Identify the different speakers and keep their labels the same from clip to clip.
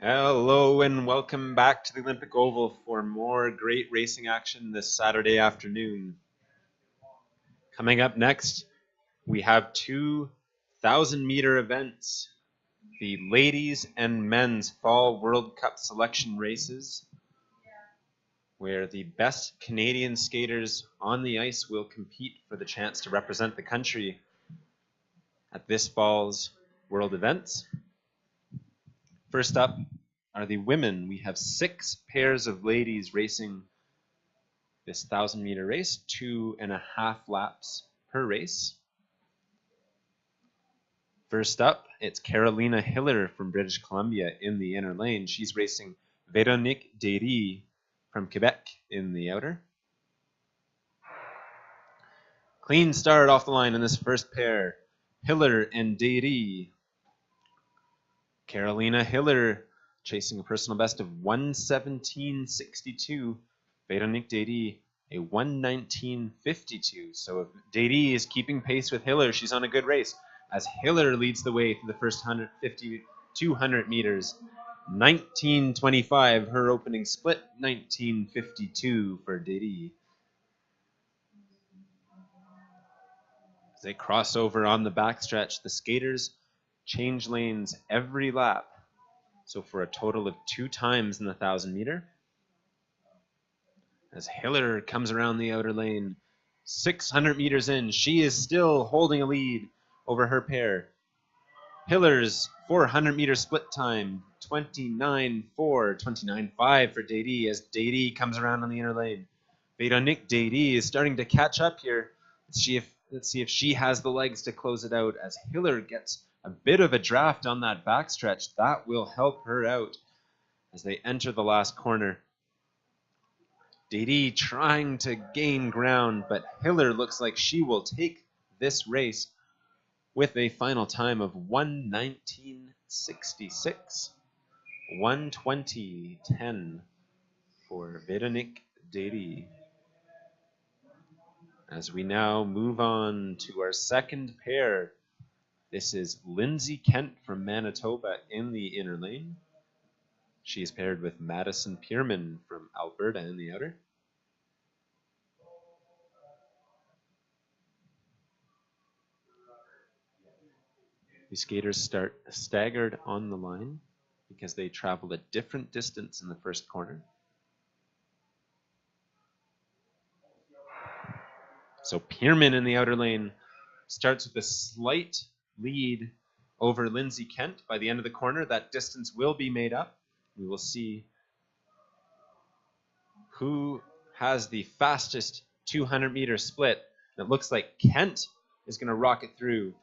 Speaker 1: Hello and welcome back to the Olympic Oval for more great racing action this Saturday afternoon. Coming up next, we have 2,000-meter events, the ladies and men's Fall World Cup selection races, where the best Canadian skaters on the ice will compete for the chance to represent the country at this fall's World Events. First up are the women. We have 6 pairs of ladies racing this 1,000-meter race, 2.5 laps per race. First up, it's Carolina Hiller from British Columbia in the inner lane. She's racing Véronique Derry from Quebec in the outer. Clean start off the line in this first pair, Hiller and Derry. Carolina Hiller chasing a personal best of 1:17.62. Véronique Derry a 1:19.52. So if Derry is keeping pace with Hiller, she's on a good race, as Hiller leads the way through the first 200 meters. 19:25 her opening split, 19:52 for Derry. As they cross over on the backstretch, the skaters change lanes every lap. So for a total of 2 times in the 1,000-meter. As Hiller comes around the outer lane, 600 meters in, she is still holding a lead over her pair. Hiller's 400-meter split time, 29.4, 29.5 for Derry as Derry comes around on the inner lane. Véronique Derry is starting to catch up here. Let's see if she has the legs to close it out as Hiller gets a bit of a draft on that backstretch. That will help her out as they enter the last corner. Derry trying to gain ground, but Hiller looks like she will take this race with a final time of 1:19.66. 1:20.10 for Véronique Derry. As we now move on to our second pair, this is Lindsay Kent from Manitoba in the inner lane. She is paired with Madison Pierman from Alberta in the outer. The skaters start staggered on the line because they travel a different distance in the first corner. So Pierman in the outer lane starts with a slight lead over Lindsay Kent. By the end of the corner, that distance will be made up. We will see who has the fastest 200-meter split. It looks like Kent is going to rocket through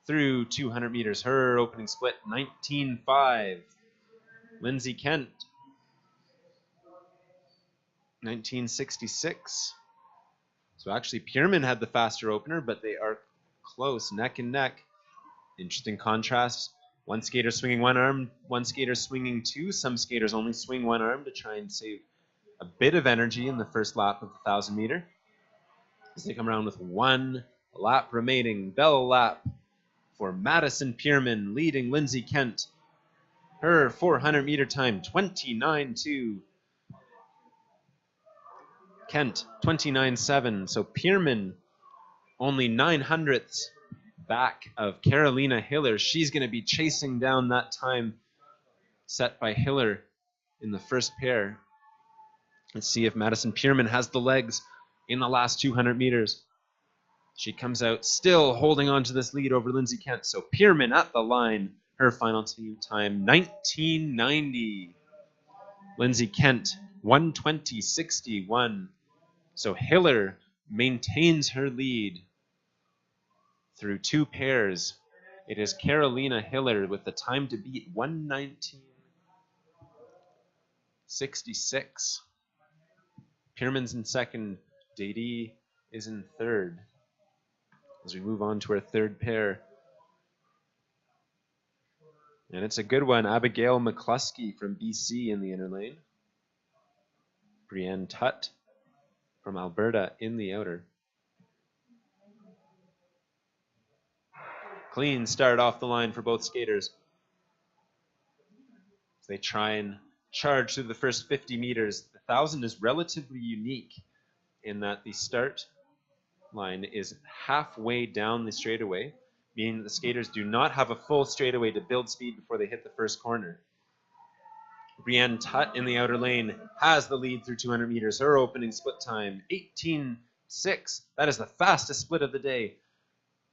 Speaker 1: 200 meters. Her opening split, 19.5. Lindsay Kent, 19.66. So actually, Pierman had the faster opener, but they are close, neck and neck. Interesting contrast. One skater swinging one arm, one skater swinging two. Some skaters only swing one arm to try and save a bit of energy in the first lap of the 1,000-meter. As they come around with 1 lap remaining. Bell lap for Madison Pierman leading Lindsay Kent. Her 400-meter time, 29.2. Kent, 29.7. So Pierman only 900ths back of Carolina Hiller. She's going to be chasing down that time set by Hiller in the first pair. Let's see if Madison Pierman has the legs in the last 200 meters. She comes out still holding on to this lead over Lindsay Kent. So Pierman at the line, her final team time, 19.90. Lindsay Kent, 1:20.61. So Hiller maintains her lead through 2 pairs. It is Carolina Hiller with the time to beat, 1:19.66. Pierman's in second. Derry is in third. As we move on to our third pair. And it's a good one. Abigail McCluskey from BC in the inner lane. Brienne Tutt from Alberta in the outer. Clean start off the line for both skaters. They try and charge through the first 50 meters. The 1,000 is relatively unique in that the start line is halfway down the straightaway, meaning the skaters do not have a full straightaway to build speed before they hit the first corner. Brienne Tutt in the outer lane has the lead through 200 meters. Her opening split time, 18.6. That is the fastest split of the day.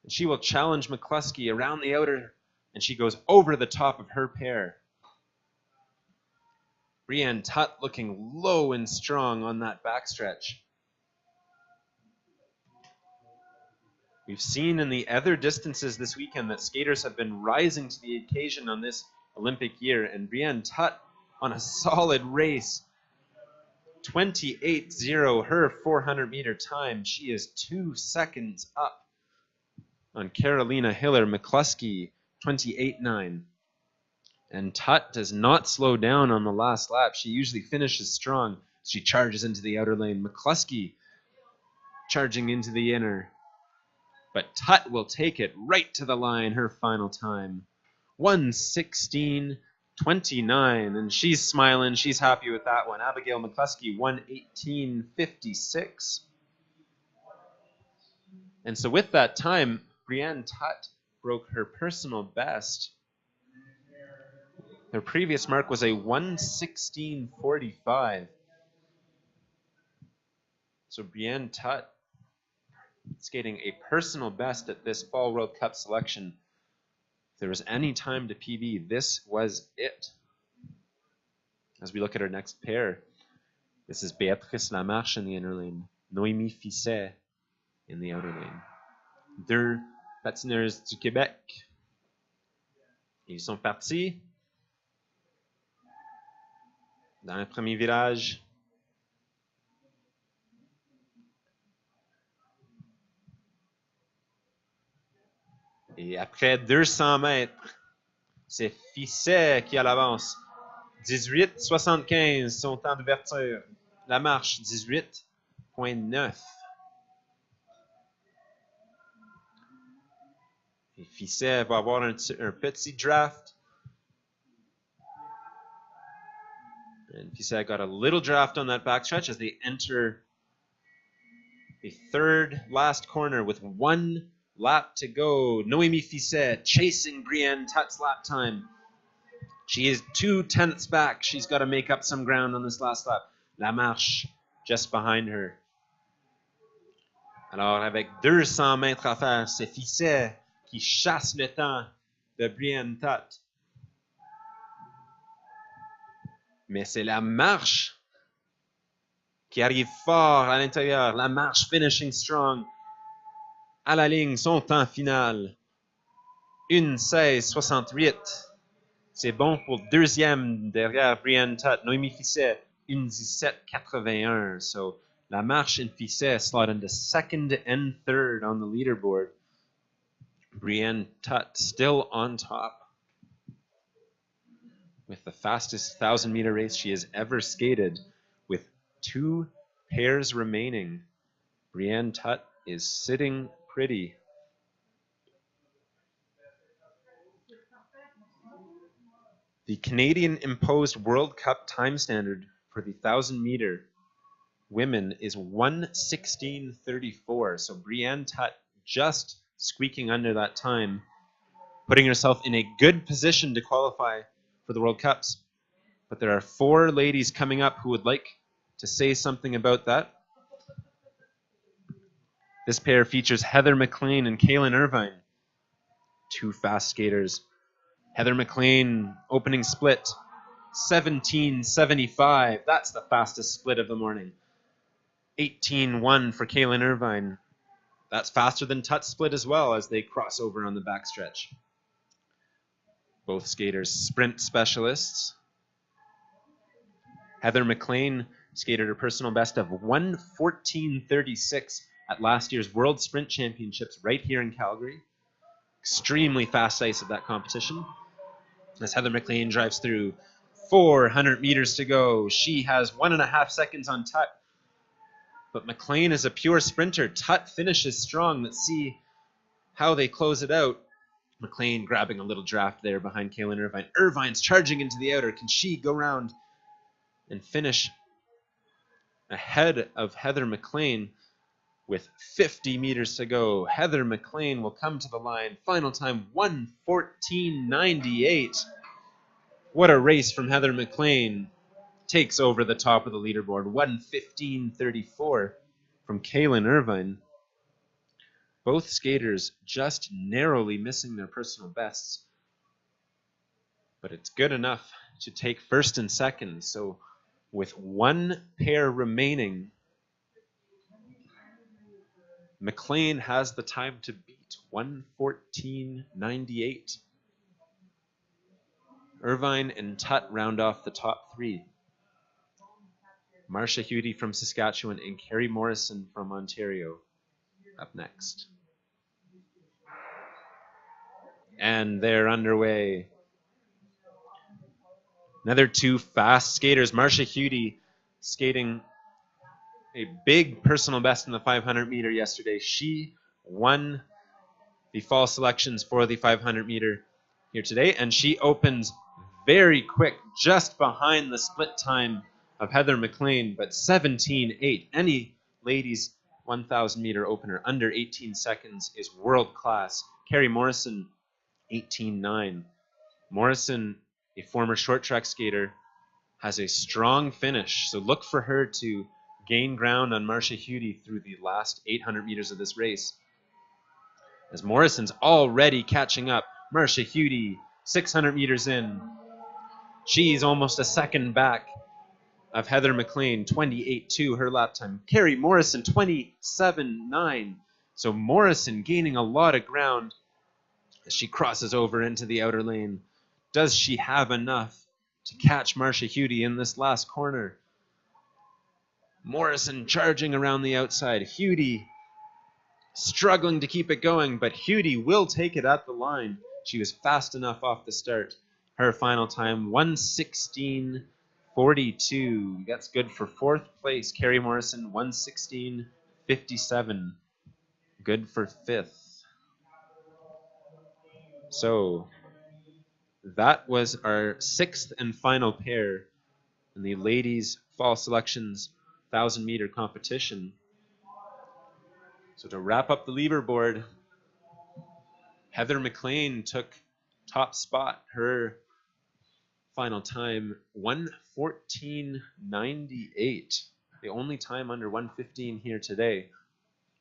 Speaker 1: And she will challenge McCluskey around the outer, and she goes over the top of her pair. Brienne Tutt looking low and strong on that backstretch. We've seen in the other distances this weekend that skaters have been rising to the occasion on this Olympic year, and Brienne Tutt on a solid race. 28.0, her 400-meter time. She is 2 seconds up on Carolina Hiller. McCluskey, 28.9. And Tutt does not slow down on the last lap. She usually finishes strong. She charges into the outer lane. McCluskey charging into the inner. But Tutt will take it right to the line, her final time. 1:16.29, and she's smiling. She's happy with that one. Abigail McCluskey, 1:18.56. And so with that time, Brienne Tutt broke her personal best. Her previous mark was a 1:16.45. So Brienne Tutt skating a personal best at this Fall World Cup selection. If there was any time to PB, this was it. As we look at our next pair, this is Béatrice Lamarche in the inner lane, Noémie Fisset in the outer lane. Deux patineuses du Québec. Ils sont partis. Dans le premier virage. Et après 200 mètres, c'est Fisset qui a l'avance. 18.75 son temps d'ouverture. Lamarche, 18.9. Et Fisset va avoir un petit draft. And Fisset got a little draft on that backstretch as they enter the third last corner with 1 lap to go. Noémie Fisset chasing Brienne Tutt's lap time. She is 0.2 back. She's got to make up some ground on this last lap. Lamarche just behind her. Alors, avec 200 mètres à faire, c'est Fisset qui chasse le temps de Brienne Tutt. Mais c'est Lamarche qui arrive fort à l'intérieur. Lamarche finishing strong. À la ligne, son temps final. 1:16.68. C'est bon pour deuxième derrière Brienne Tutt. Noémie Fisset, 1:17.81. So Lamarche and Fisset slot into second and third on the leaderboard. Brienne Tutt still on top with the fastest 1,000-meter race she has ever skated, with 2 pairs remaining. Brienne Tutt is sitting pretty. The Canadian-imposed World Cup time standard for the 1,000-meter women is 1:16.34. So Brienne Tutt just squeaking under that time, putting herself in a good position to qualify for the World Cups. But there are 4 ladies coming up who would like to say something about that. This pair features Heather McLean and Kaylin Irvine, 2 fast skaters. Heather McLean opening split, 17.75. That's the fastest split of the morning. 18.1 for Kaylin Irvine. That's faster than Tutt's split as well as they cross over on the backstretch. Both skaters sprint specialists. Heather McLean skated her personal best of 1:14.36 at last year's World Sprint Championships right here in Calgary. Extremely fast ice of that competition. As Heather McLean drives through, 400 meters to go. She has 1.5 seconds on Tutt. But McLean is a pure sprinter. Tutt finishes strong. Let's see how they close it out. McLean grabbing a little draft there behind Kaylin Irvine. Irvine's charging into the outer. Can she go round and finish ahead of Heather McLean with 50 meters to go? Heather McLean will come to the line. Final time 1:14.98. What a race from Heather McLean. Takes over the top of the leaderboard. 1:15.34 from Kaylin Irvine. Both skaters just narrowly missing their personal bests. But it's good enough to take first and second. So with one pair remaining, McLean has the time to beat 1:14.98. Irvine and Tutt round off the top three. Marcia Hudy from Saskatchewan and Carrie Morrison from Ontario up next. And they're underway. Another two fast skaters. Marcia Hudy skating a big personal best in the 500 meter yesterday. She won the fall selections for the 500 meter here today, and she opens very quick, just behind the split time of Heather McLean, but 17.8. Any ladies 1,000 meter opener under 18 seconds is world class. Carrie Morrison, 18.9. Morrison, a former short track skater, has a strong finish, so look for her to gain ground on Marcia Hudy through the last 800 meters of this race. As Morrison's already catching up. Marcia Hudy, 600 meters in. She's almost a second back of Heather McLean, 28.2 her lap time. Carrie Morrison, 27.9. So Morrison gaining a lot of ground as she crosses over into the outer lane. Does she have enough to catch Marcia Hudy in this last corner? Morrison charging around the outside. Hudy struggling to keep it going, but Hudy will take it at the line. She was fast enough off the start. Her final time, 1:16.42. That's good for fourth place. Carrie Morrison, 1:16.57. Good for fifth. So that was our sixth and final pair in the ladies' fall selections 1,000 meter competition. So to wrap up the leaderboard, Heather McLean took top spot. Her final time, 1:14.98. The only time under 1:15 here today.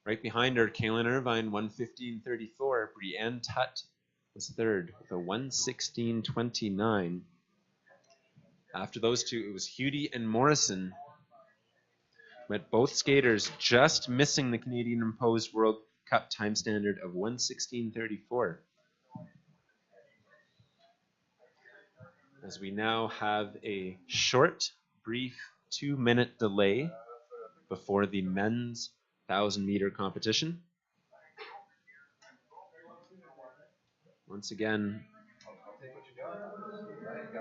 Speaker 1: Right behind her, Kaylin Irvine, 1:15.34. Brianne Tutt was third with a 1:16.29. After those two, it was Hudy and Morrison. But both skaters just missing the Canadian imposed World Cup time standard of 1:16.34. As we now have a short, brief 2-minute delay before the men's 1,000 meter competition. Once again,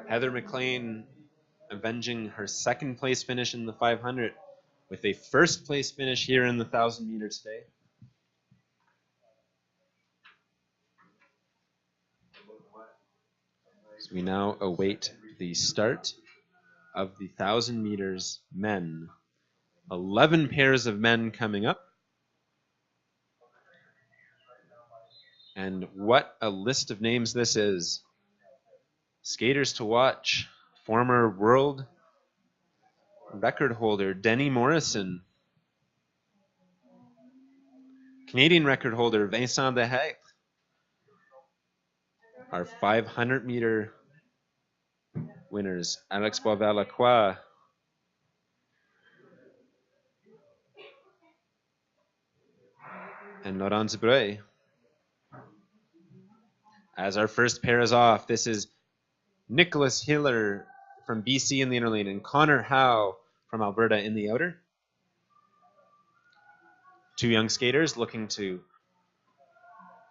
Speaker 1: Heather McLean avenging her second place finish in the 500 with a first place finish here in the 1,000 meters today. So we now await the start of the 1,000 meters men. 11 pairs of men coming up. And what a list of names this is. Skaters to watch. Former world record holder Denny Morrison. Canadian record holder Vincent Dehaye. Our 500 meter winners, Alex Boisvert-Lacroix. And Laurent Dubreuil. As our first pair is off, this is Nicholas Hiller from BC in the inner lane and Connor Howe from Alberta in the outer. Two young skaters looking to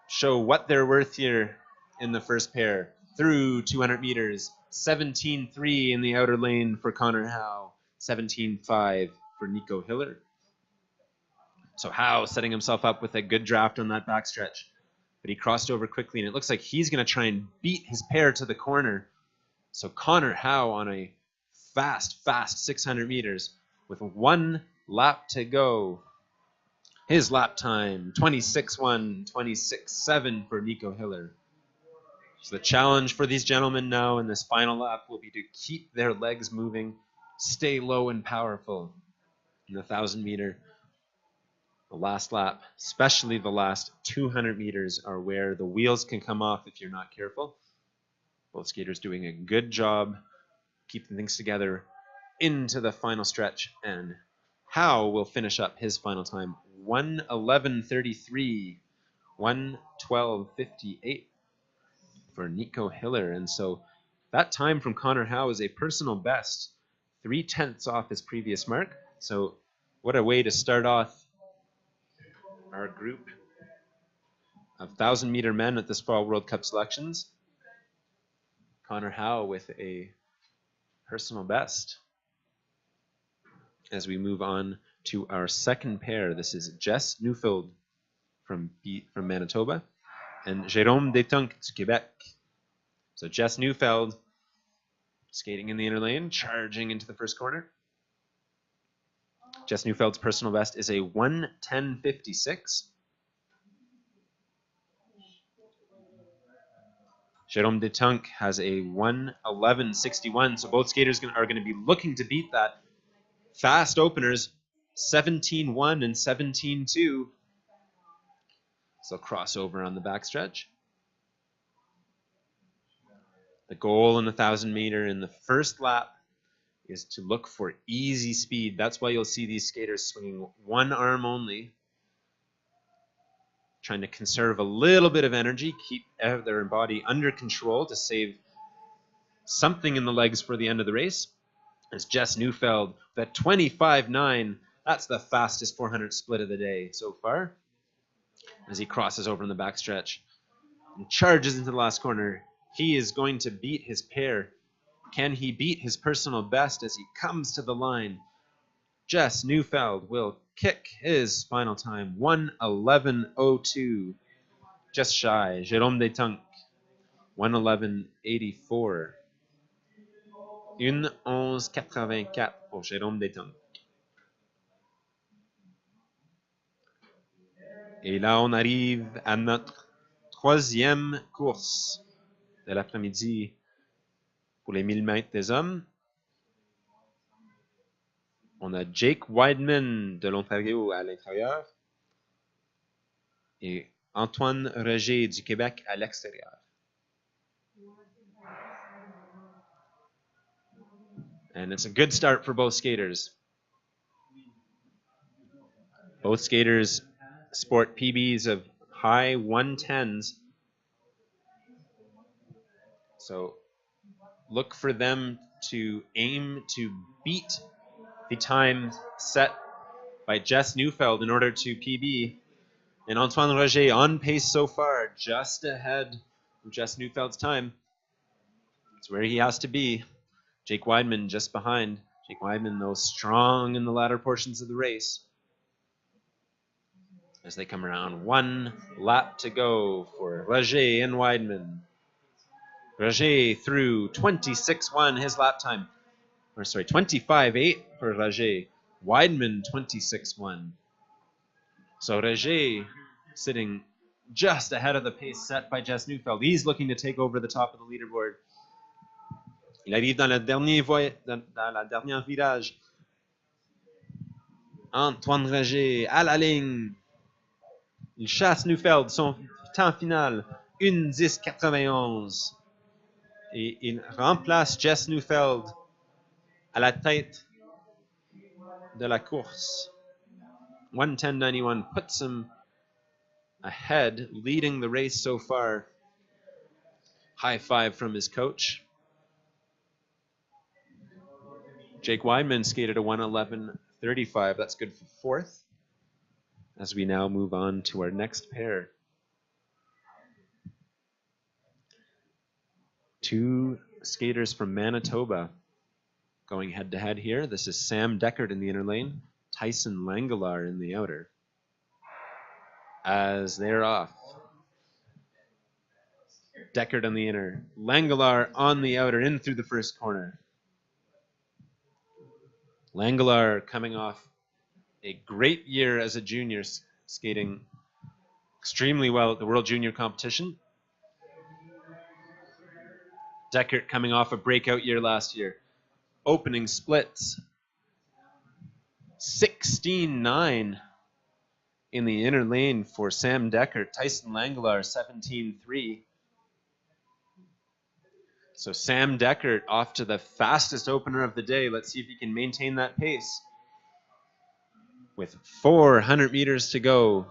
Speaker 1: show what they're worth here in the first pair. Through 200 meters, 17.3 in the outer lane for Connor Howe, 17.5 for Nico Hiller. So Howe setting himself up with a good draft on that backstretch. but he crossed over quickly, and it looks like he's going to try and beat his pair to the corner. So Connor Howe on a fast 600 meters with 1 lap to go. His lap time, 26.1, 26.7 for Nico Hiller. So the challenge for these gentlemen now in this final lap will be to keep their legs moving, stay low and powerful. In the 1,000 meter, the last lap, especially the last 200 meters, are where the wheels can come off if you're not careful. Both skaters doing a good job keeping things together into the final stretch, and Howe will finish up his final time 1:11:33, 1:12:58 for Nico Hiller. And so that time from Connor Howe is a personal best, 0.3 off his previous mark. So what a way to start off our group of 1,000 meter men at this Fall World Cup selections. Connor Howe with a personal best. As we move on to our second pair, this is Jess Neufeld from Manitoba and Jérôme Detunk du Québec. So Jess Neufeld skating in the inner lane, charging into the first corner. Jess Neufeld's personal best is a 1:10:56. Jérôme Detunk has a 1:11:61. So both skaters are going to be looking to beat that. Fast openers, 17.1 and 17.2. So crossover on the backstretch. The goal in the 1,000 meter in the first lap is to look for easy speed. That's why you'll see these skaters swinging one arm only, trying to conserve a little bit of energy, keep their body under control to save something in the legs for the end of the race. As Jess Neufeld, that 25.9, that's the fastest 400 split of the day so far. As he crosses over in the backstretch and charges into the last corner, he is going to beat his pair. Can he beat his personal best as he comes to the line? Jess Neufeld will kick his final time, 1:11:02, just shy. Jérôme Detunk, 1:11:84. 1:11:84 pour Jérôme Detunk. Et là, on arrive à notre troisième course de l'après-midi pour les 1000 mètres des hommes. On a Jake Wideman de l'Ontario à l'intérieur et Antoine Roger du Québec à l'extérieur. And it's a good start for both skaters. Both skaters sport PBs of high 110s. So look for them to aim to beat the time set by Jess Neufeld in order to PB. And Antoine Roger on pace so far, just ahead of Jess Neufeld's time. It's where he has to be. Jake Wideman just behind. Jake Wideman, though, strong in the latter portions of the race. As they come around, 1 lap to go for Roger and Wideman. Roger through 26.1, his lap time. Or sorry, 25.8 for Roger. Wideman 26.1. So Roger sitting just ahead of the pace set by Jess Neufeld. He's looking to take over the top of the leaderboard. Il arrive dans la dernière virage. Antoine Roger à la ligne. Il chasse Neufeld, son temps final, 1:10:91. Et il remplace Jess Neufeld à la tête de la course. 1:10:91 puts him ahead, leading the race so far. High five from his coach. Jake Wideman skated a 1:11:35. That's good for fourth. As we now move on to our next pair. Two skaters from Manitoba going head-to-head here. This is Sam Deckard in the inner lane, Tyson Langelar in the outer. As they're off, Deckard on the inner. Langelar on the outer, in through the first corner. Langelar coming off a great year as a junior, skating extremely well at the World Junior competition. Deckard coming off a breakout year last year. Opening splits. 16-9 in the inner lane for Sam Deckard. Tyson Langelar, 17-3. So Sam Deckard off to the fastest opener of the day. Let's see if he can maintain that pace. With 400 meters to go.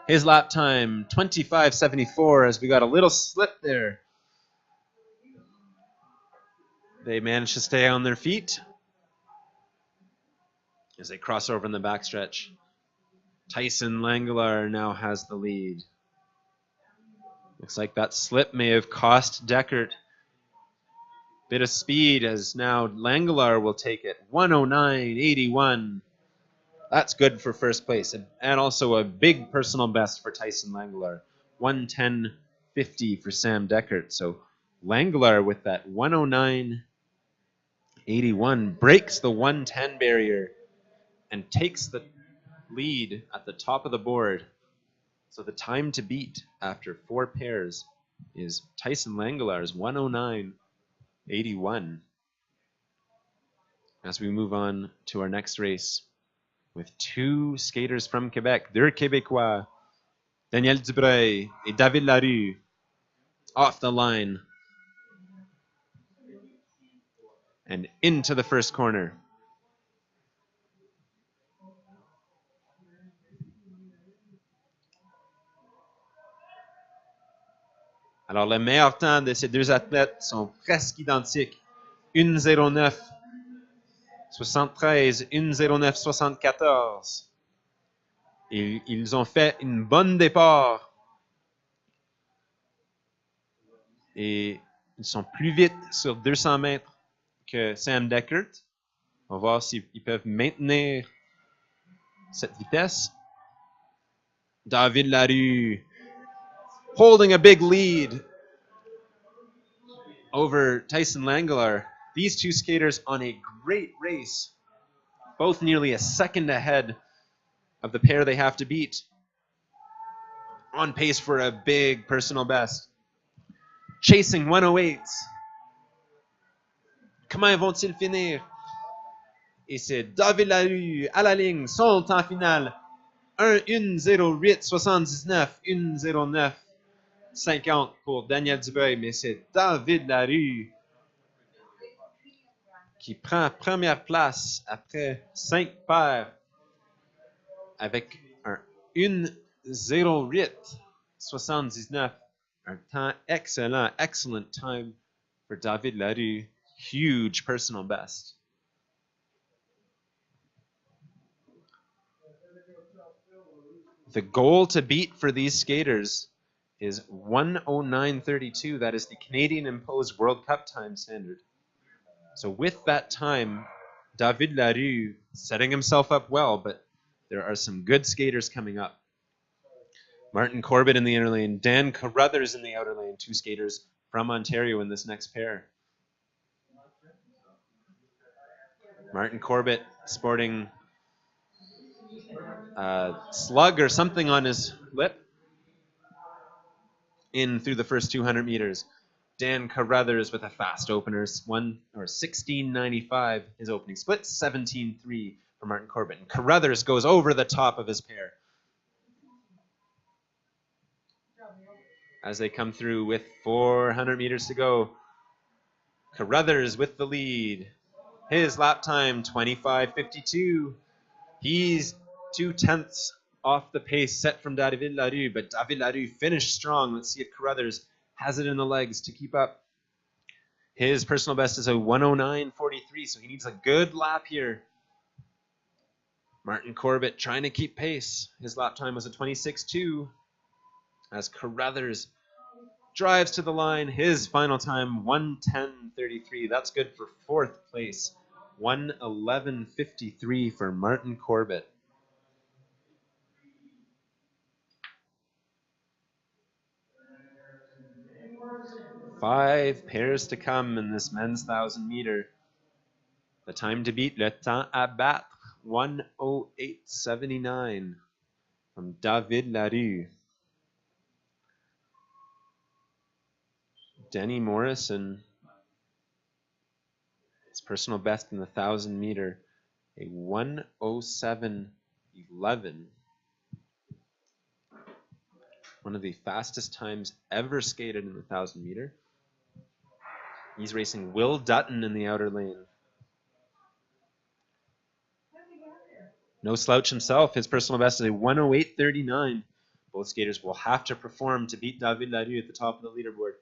Speaker 1: His lap time, 25.74, as we got a little slip there. They managed to stay on their feet as they cross over in the backstretch. Tyson Langelar now has the lead. Looks like that slip may have cost Deckard bit of speed, as now Langelar will take it. 109.81. That's good for first place, and also a big personal best for Tyson Langelar. 110.50 for Sam Deckard. So Langelar with that 109.81 breaks the 110 barrier and takes the lead at the top of the board. So the time to beat after 4 pairs is Tyson Langelar's 109.81. As we move on to our next race with 2 skaters from Quebec, deux Québécois, Daniel Dubreuil et David Larue, off the line and into the first corner. Alors, le meilleur temps de ces deux athlètes sont presque identiques. 1:09.73, 1:09.74. Ils ont fait une bonne départ. Et ils sont plus vite sur 200 mètres que Sam Deckard. On va voir s'ils peuvent maintenir cette vitesse. David Larue holding a big lead over Tyson Langelar. These 2 skaters on a great race, both nearly a second ahead of the pair they have to beat. On pace for a big personal best. Chasing 108s. Comment vont-ils finir? Et c'est David Larue à la ligne, son temps final. 1:08.79, 1:09.50 pour Daniel Dubreuil, mais c'est David Larue qui prend première place après 5 paires avec un 1:08.79. Un temps excellent, excellent time for David Larue. Huge personal best. The goal to beat for these skaters is 1:09.32. That is the Canadian imposed World Cup time standard. So with that time, David Larue setting himself up well, but there are some good skaters coming up. Martin Corbett in the inner lane, Dan Carruthers in the outer lane, 2 skaters from Ontario in this next pair. Martin Corbett sporting a slug or something on his lip in through the first 200 meters. Dan Carruthers with a fast opener, 16.95 his opening split, 17.3 for Martin Corbett. And Carruthers goes over the top of his pair as they come through with 400 meters to go. Carruthers with the lead. His lap time, 25.52. He's 0.2 off the pace set from David Larue, but David Larue finished strong. Let's see if Carruthers has it in the legs to keep up. His personal best is a 1:09.43, so he needs a good lap here. Martin Corbett trying to keep pace. His lap time was a 26.2. As Carruthers drives to the line, his final time, 1:10.33. That's good for 4th place. 1:11.53 for Martin Corbett. 5 pairs to come in this men's 1,000 meter. The time to beat, le temps à battre, 1:08.79 from David Larue. Denny Morrison, his personal best in the 1,000 meter, a 1:07.11. One of the fastest times ever skated in the 1,000 meter. He's racing Will Dutton in the outer lane. No slouch himself. His personal best is a 1:08.39. Both skaters will have to perform to beat David Larue at the top of the leaderboard.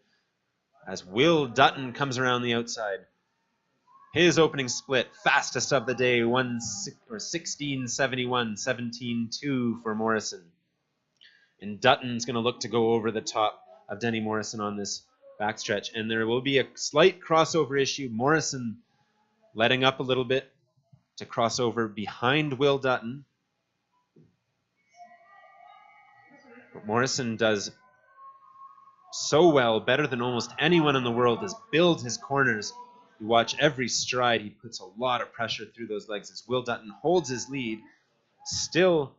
Speaker 1: As Will Dutton comes around the outside. His opening split, fastest of the day, 16:71, 17:2 for Morrison. And Dutton's going to look to go over the top of Denny Morrison on this backstretch. And there will be a slight crossover issue. Morrison letting up a little bit to cross over behind Will Dutton. But Morrison does so well, better than almost anyone in the world, is build his corners. You watch every stride, he puts a lot of pressure through those legs as Will Dutton holds his lead, still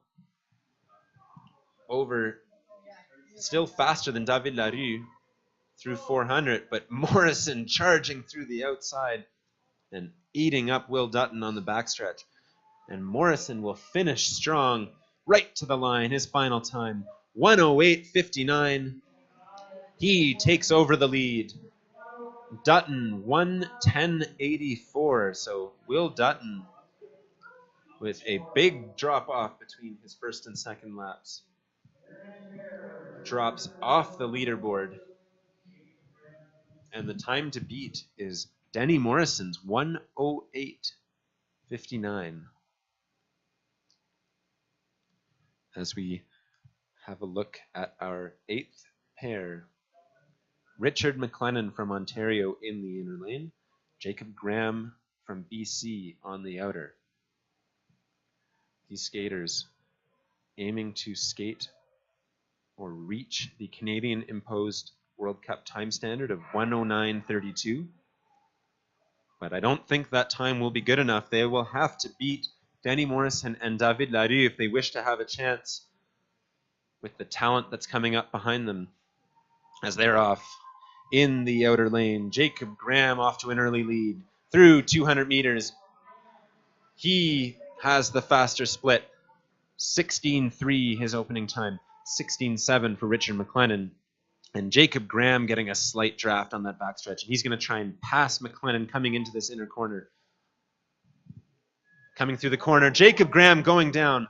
Speaker 1: faster than David Larue through 400, but Morrison charging through the outside and eating up Will Dutton on the backstretch. And Morrison will finish strong right to the line, his final time, 1:08.59. He takes over the lead. Dutton, 1:10.84. So Will Dutton with a big drop off between his first and second laps. Drops off the leaderboard. And the time to beat is Denny Morrison's 1:08.59. As we have a look at our 8th pair. Richard McLennan from Ontario in the inner lane. Jacob Graham from BC on the outer. These skaters aiming to skate or reach the Canadian imposed World Cup time standard of 1:09.32. But I don't think that time will be good enough. They will have to beat Denny Morrison and David Larue if they wish to have a chance with the talent that's coming up behind them as they're off in the outer lane. Jacob Graham off to an early lead through 200 meters. He has the faster split. 16:3 his opening time. 16:7 for Richard McLennan. And Jacob Graham getting a slight draft on that backstretch. He's going to try and pass McLennan coming into this inner corner. Coming through the corner. Jacob Graham going down.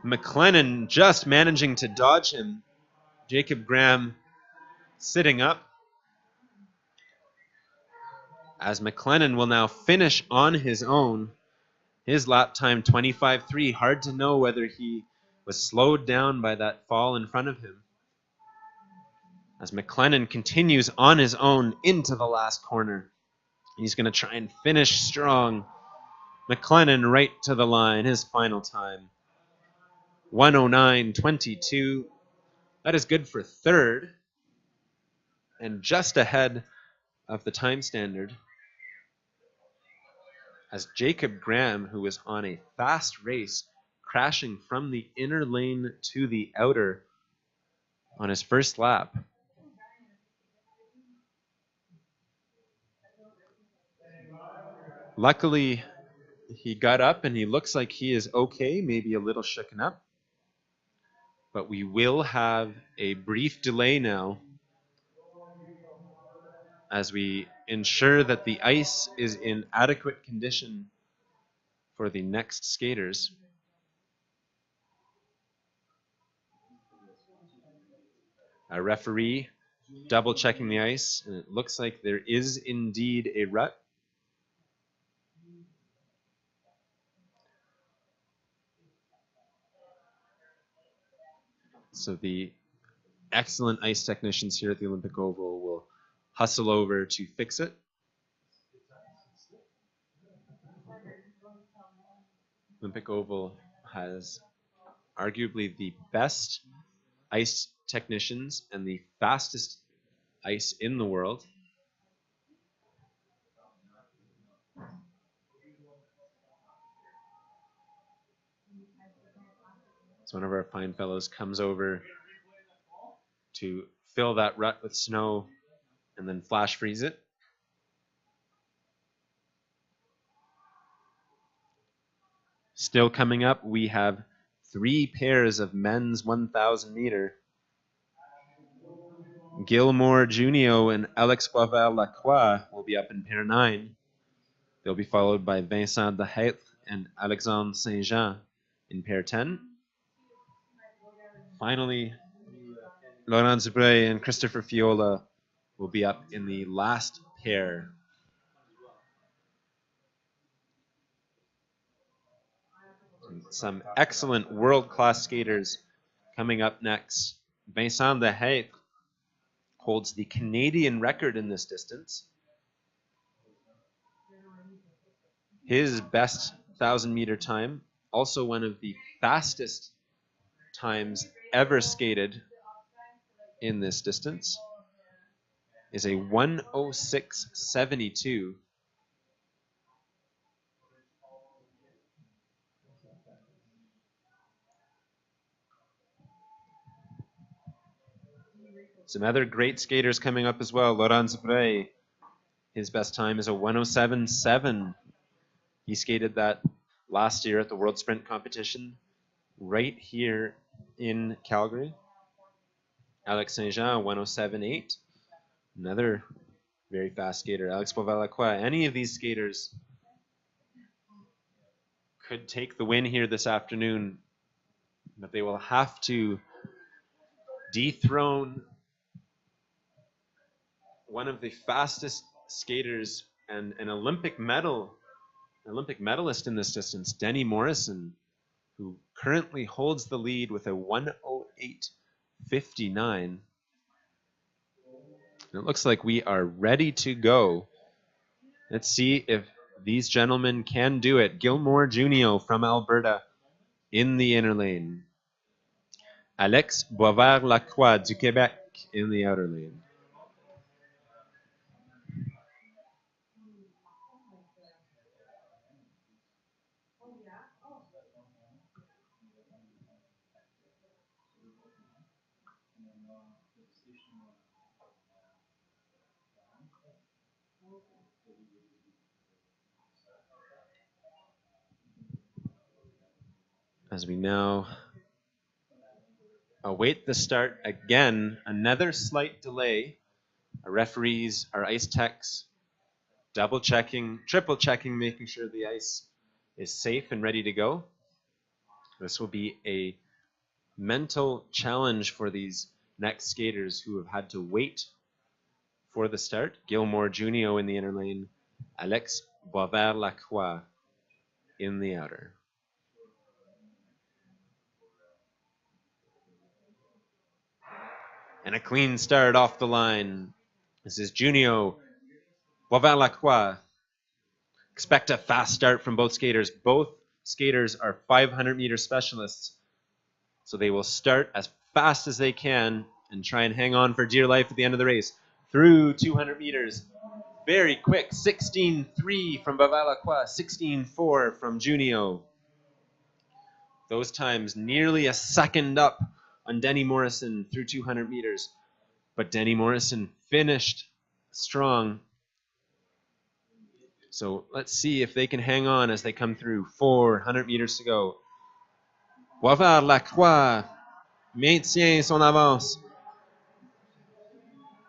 Speaker 1: McLennan just managing to dodge him. Jacob Graham sitting up. As McLennan will now finish on his own. His lap time 25:3. Hard to know whether he was slowed down by that fall in front of him. As McLennan continues on his own into the last corner. He's going to try and finish strong. McLennan right to the line, his final time. 1:09.22. That is good for third. And just ahead of the time standard. As Jacob Graham, who was on a fast race, crashing from the inner lane to the outer on his first lap. Luckily, he got up and he looks like he is okay, maybe a little shooken up. But we will have a brief delay now as we ensure that the ice is in adequate condition for the next skaters. A referee double checking the ice, and it looks like there is indeed a rut. So the excellent ice technicians here at the Olympic Oval will hustle over to fix it. Olympic Oval has arguably the best ice technicians and the fastest ice in the world. So one of our fine fellows comes over to fill that rut with snow and then flash freeze it. Still coming up, we have 3 pairs of men's 1,000 meter. Gilmore Junio and Alex Boisvert-Lacroix will be up in pair 9. They'll be followed by Vincent Dehaitre and Alexandre Saint-Jean in pair 10. Finally, Laurent Dubreuil and Christopher Fiola will be up in the last pair. Some excellent world-class skaters coming up next. Vincent Dehaitre holds the Canadian record in this distance. His best 1,000-meter time, also one of the fastest times ever skated in this distance, is a 1:06.72. Some other great skaters coming up as well. Laurent Dubreuil, his best time is a 1:07.7. He skated that last year at the World Sprint Competition right here in Calgary. Alex Saint-Jean, 1:07.8. Another very fast skater. Alex Boisvert-Lacroix. Any of these skaters could take the win here this afternoon, but they will have to dethrone one of the fastest skaters and an Olympic medalist in this distance, Denny Morrison, who currently holds the lead with a 1:08.59. It looks like we are ready to go. Let's see if these gentlemen can do it. Gilmore Junio from Alberta in the inner lane. Alex Boisvert-Lacroix du Québec in the outer lane. As we now await the start again, another slight delay. Our referees, our ice techs, double checking, triple checking, making sure the ice is safe and ready to go. This will be a mental challenge for these next skaters who have had to wait for the start. Gilmore Junio in the inner lane, Alex Boisvert-Lacroix in the outer. And a clean start off the line. This is Junio, Boisvert-Lacroix. Expect a fast start from both skaters. Both skaters are 500-meter specialists, so they will start as fast as they can and try and hang on for dear life at the end of the race. Through 200 meters, very quick, 16.3 from Boisvert-Lacroix, 16.4 from Junio. Those times nearly a second up on Denny Morrison through 200 meters. But Denny Morrison finished strong. So let's see if they can hang on as they come through. 400 meters to go. Boisvert-Lacroix maintient son avance.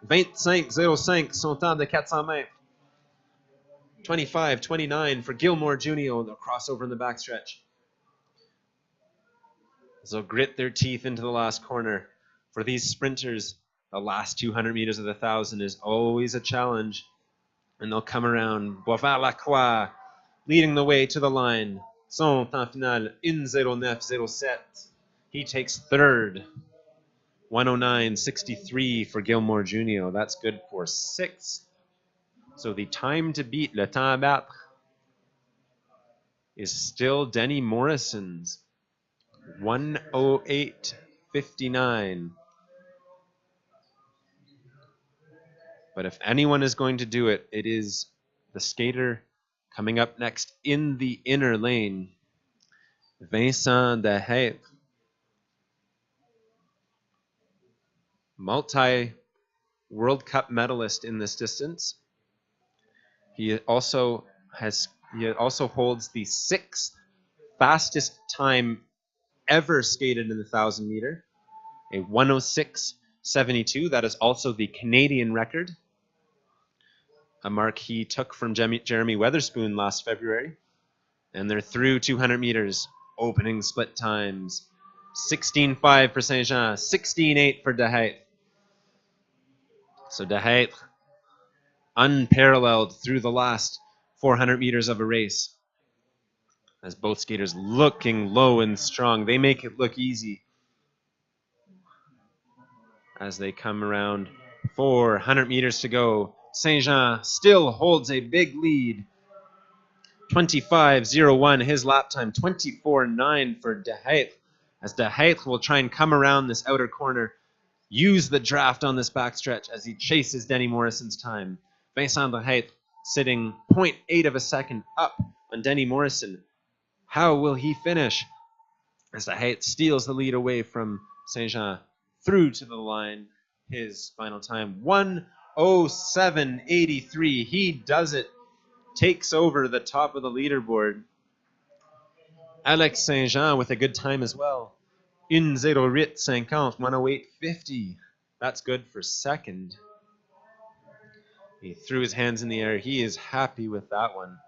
Speaker 1: 25.05 son temps de 400 mètres. 25.29 for Gilmore Junio. They'll cross over in the backstretch. They'll grit their teeth into the last corner. For these sprinters, the last 200 meters of the 1,000 is always a challenge. And they'll come around. Boisvert-Lacroix leading the way to the line. Son temps final, 1:09.07. He takes third. 1:09.63 for Gilmore Junio. That's good for sixth. So the time to beat, le temps à battre, is still Denny Morrison's 1:08.59. 1:59. But if anyone is going to do it, it is the skater coming up next in the inner lane, Vincent Dehaitre. Multi-World Cup medalist in this distance. He also holds the 6th fastest time ever skated in the 1,000 meter, a 1:06.72. That is also the Canadian record, a mark he took from Jeremy Weatherspoon last February. And they're through 200 meters, opening split times. 16:5 for Saint-Jean, 16:8 for Dehaitre. So Dehaitre, unparalleled through the last 400 meters of a race. As both skaters looking low and strong, they make it look easy. As they come around 400 meters to go, Saint-Jean still holds a big lead. 25:01 his lap time, 24:9 for Dehaitre. As Dehaitre will try and come around this outer corner, use the draft on this backstretch as he chases Denny Morrison's time. Vincent Dehaitre sitting 0.8 of a second up on Denny Morrison. How will he finish? As Dehaitre steals the lead away from Saint-Jean through to the line. His final time, 1:07.83. He does it. Takes over the top of the leaderboard. Alex Saint-Jean with a good time as well. 1:08.50, 1:08.50. That's good for second. He threw his hands in the air. He is happy with that one.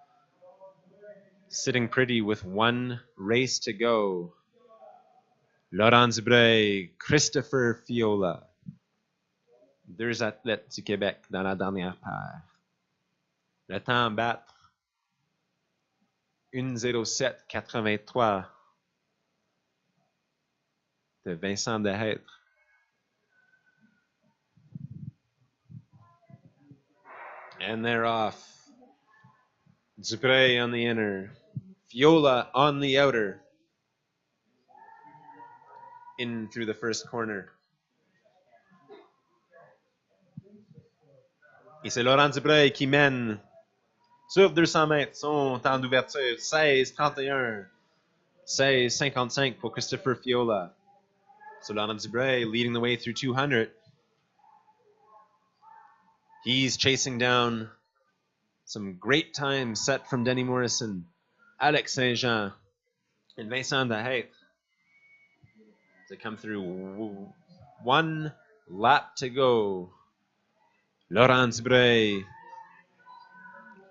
Speaker 1: Sitting pretty with one race to go. Laurent Dubreuil, Christopher Fiola. Deux athlètes du Québec dans la dernière paire. Le temps à battre, 1:07.83 de Vincent Dehaitre. And they're off. Dubreuil on the inner. Fiola on the outer. In through the first corner. Et c'est Laurent Dubreuil qui mène sur 200 mètres. Son temps d'ouverture, 16:31. 16:55 pour Christopher Fiola. So Laurent Dubreuil leading the way through 200. He's chasing down some great times set from Denny Morrison, Alex Saint-Jean, and Vincent Dehaitre. They come through. One lap to go. Laurent Dubreuil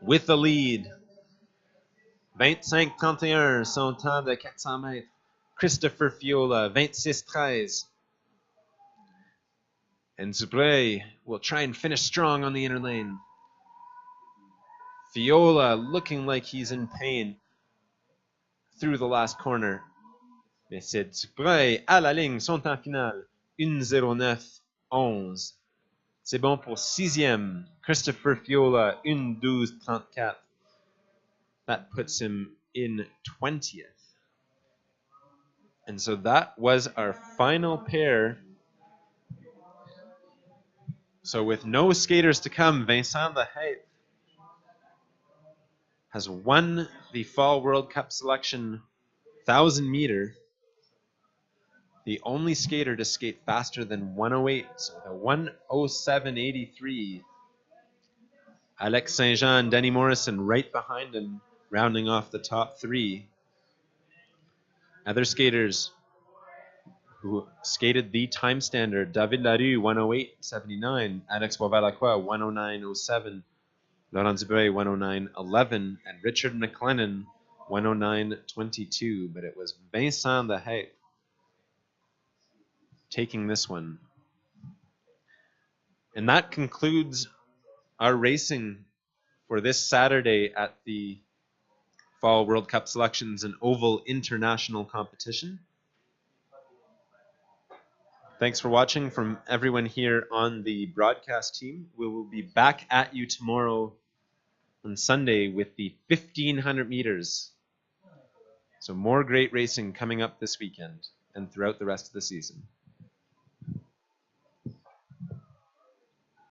Speaker 1: with the lead. 25:31, son temps de 400 mètres. Christopher Fiola, 26:13. And Dubreuil will try and finish strong on the inner lane. Fiola looking like he's in pain through the last corner. Mais c'est Dubreuil à la ligne, son temps final, 1:09.11. C'est bon pour sixième. Christopher Fiola, 1:12.34. That puts him in 20th. And so that was our final pair. So with no skaters to come, Vincent Dehaitre has won the Fall World Cup Selection 1,000 meter. The only skater to skate faster than 1:08, so the 1:07.83. Alex Saint-Jean and Denny Morrison right behind him, rounding off the top three. Other skaters who skated the time standard: David Larue, 1:08.79, Alex Boisvert-Lacroix, 1:09.07, Laurent Dubreuil, 1:09.11, and Richard McLennan, 1:09.22. But it was Vincent Dehaitre taking this one. And that concludes our racing for this Saturday at the Fall World Cup Selections and Oval International Competition. Thanks for watching from everyone here on the broadcast team. We will be back at you tomorrow on Sunday with the 1,500 meters. So more great racing coming up this weekend and throughout the rest of the season.